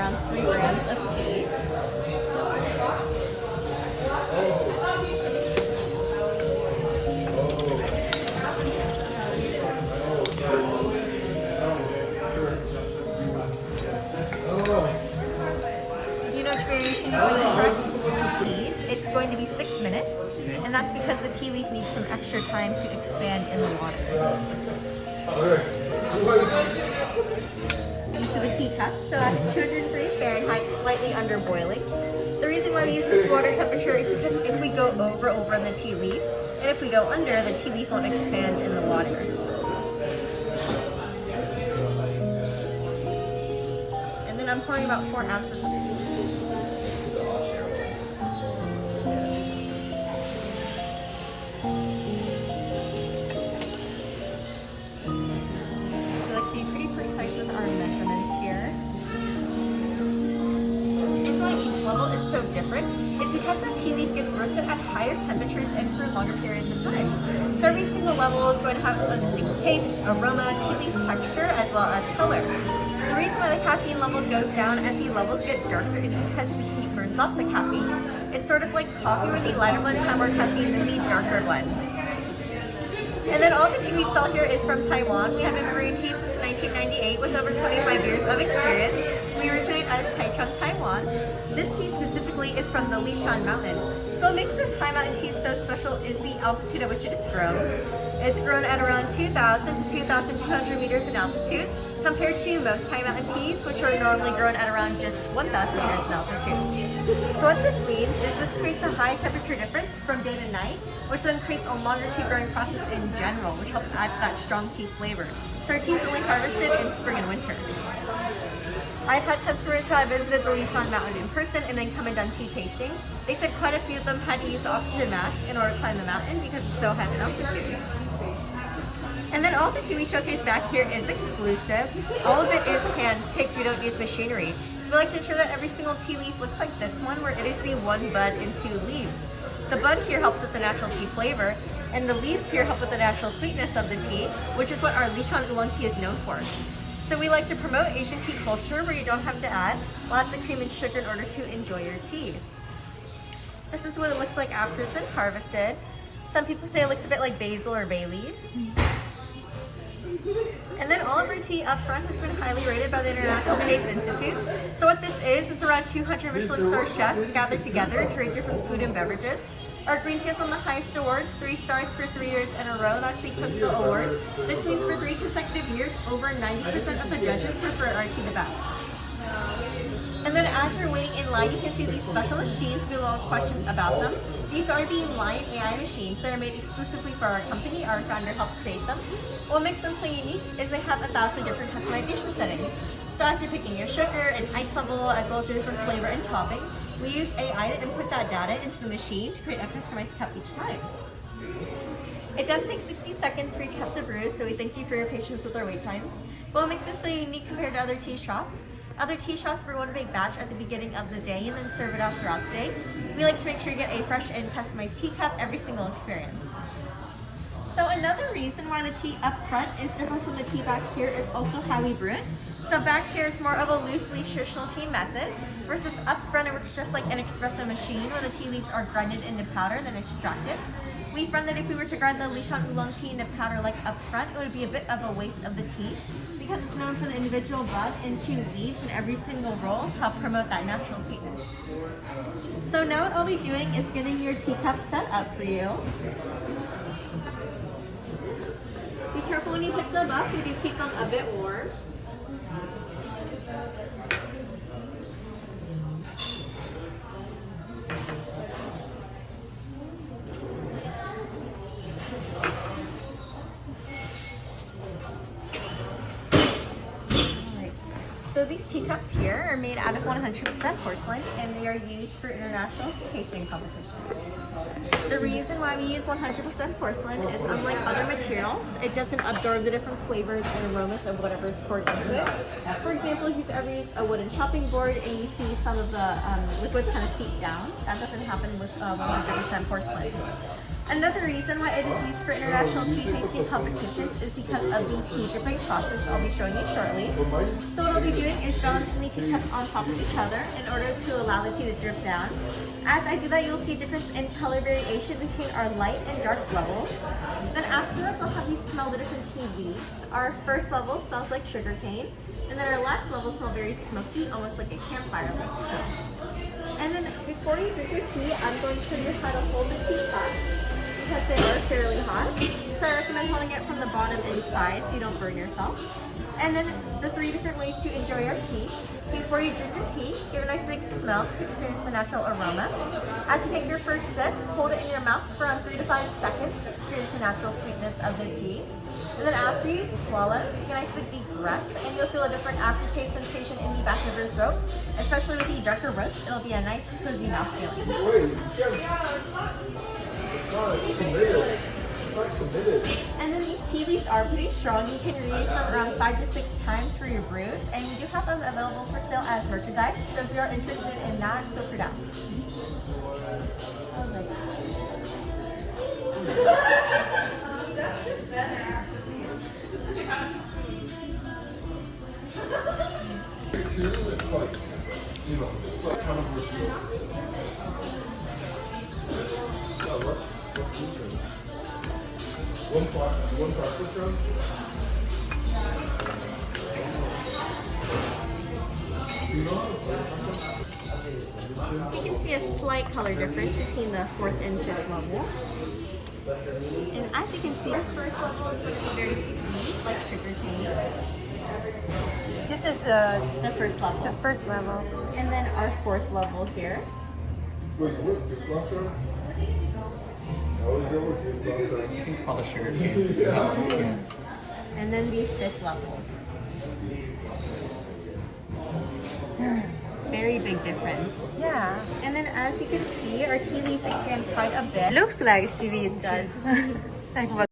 around 3 grams of tea. You know, teas, it's going to be 6 minutes, and that's because the tea leaf needs some extra time to expand in the water. Into the teacup, so that's 203 Fahrenheit, slightly under boiling. The reason why we use this water temperature is because if we go over in the tea leaf, and if we go under, the tea leaf won't expand in the water. And then I'm pouring about 4 ounces of it. We like to be pretty precise with our measurements here. This is why each level is so different. It's because the tea leaf gets roasted at higher temperatures and for longer periods of time. So every single level is going to have its own distinct taste, aroma, tea leaf texture, as well as color. The reason why the caffeine level goes down as the levels get darker is because the heat burns off the caffeine. It's sort of like coffee where the lighter blends have more caffeine than the darker blends. And then all the tea we sell here is from Taiwan. We have been brewing tea since 1998 with over 25 years of experience. We originate out of Taichung, Taiwan. This tea specifically is from the Lishan Mountain. So what makes this high mountain tea so special is the altitude at which it is grown. It's grown at around 2,000 to 2,200 meters in altitude, compared to most high mountain teas, which are normally grown at around just 1,000 meters in altitude. So what this means is this creates a high temperature difference from day to night, which then creates a longer tea growing process in general, which helps add to that strong tea flavor. So our tea is only harvested in spring and winter. I've had customers who have visited the Lishan Mountain in person and then come and done tea tasting. They said quite a few of them had to use oxygen masks in order to climb the mountain because it's so high in altitude. And then all the tea we showcase back here is exclusive. All of it is hand-picked. We don't use machinery. We like to ensure that every single tea leaf looks like this one, where it is the one bud and 2 leaves. The bud here helps with the natural tea flavor, and the leaves here help with the natural sweetness of the tea, which is what our Lishan Oolong tea is known for. So we like to promote Asian tea culture where you don't have to add lots of cream and sugar in order to enjoy your tea. This is what it looks like after it's been harvested. Some people say it looks a bit like basil or bay leaves. And then all of our tea up front has been highly rated by the International Taste Institute. So what this is around 200 Michelin star chefs gathered together to rate different food and beverages. Our green tea is on the highest award, 3 stars for 3 years in a row. That's the Coastal Award. This means for 3 consecutive years, over 90% of the judges prefer our tea the best. And then as you're waiting in line, you can see these special machines. We have a lot of questions about them. These are the Lion AI machines that are made exclusively for our company. Our founder helped create them. What makes them so unique is they have 1,000 different customization settings. So as you're picking your sugar and ice level, as well as your different flavor and toppings, we use AI to input that data into the machine to create a customized cup each time. It does take 60 seconds for each cup to brew, so we thank you for your patience with our wait times. But what makes this so unique compared to other tea shops? Other tea shops brew one big batch at the beginning of the day and then serve it out throughout the day. We like to make sure you get a fresh and customized tea cup every single experience. So another reason why the tea up front is different from the tea back here is also how we brew it. So back here it's more of a loose leaf traditional tea method, versus up front it works just like an espresso machine where the tea leaves are grinded into powder and then extracted. We found that if we were to grind the Lishan Oolong tea into powder like up front, it would be a bit of a waste of the tea because it's known for the individual bud and 2 leaves in every single roll to help promote that natural sweetness. So now what I'll be doing is getting your teacup set up for you. Be careful when you pick them up, we do keep them a bit warm. So these teacups here are made out of 100% porcelain and they are used for international tasting competitions. The reason why we use 100% porcelain is unlike other materials, it doesn't absorb the different flavors and aromas of whatever is poured into it. For example, if you've ever used a wooden chopping board and you see some of the liquids kind of seep down, that doesn't happen with 100% porcelain. Another reason why it is used for international tea tasting competitions is because of the tea dripping process I'll be showing you shortly. So what I'll be doing is balancing the teacups on top of each other in order to allow the tea to drip down. As I do that, you'll see a difference in color variation between our light and dark levels. Then afterwards, I'll have you smell the different tea leaves. Our first level smells like sugarcane, and then our last level smells very smoky, almost like a campfire like smell. And then before you drink your tea, I'm going to show you how to hold the teapot because they are fairly hot. So I recommend holding it from the bottom inside so you don't burn yourself. And then the 3 different ways to enjoy our tea. Before you drink your tea, give a nice big smell to experience the natural aroma. As you take your first sip, hold it in your mouth for around 3 to 5 seconds to experience the natural sweetness of the tea. And then after you swallow, take a nice big deep breath and you'll feel a different aftertaste sensation in the back of your throat. Especially with the darker roast, it'll be a nice cozy mouth feeling. And then these tea leaves are pretty strong. You can reuse them around 5 to 6 times for your brews, and we do have them available for sale as merchandise. So if you're interested in that, feel free to ask. That's just better, actually. One breakfast room? You can see a slight color difference between the 4th and 5th level. And as you can see, our first level is going to be very sweet, like sugarcane. This is The first level. the first level. And then our 4th level here. Wait, what? The cluster? How is that what You can smell the sugar cane. And then the 5th level. Very big difference. Yeah. And then as you can see, our tea leaves expand quite a bit. Looks like seaweed. It does. Like what?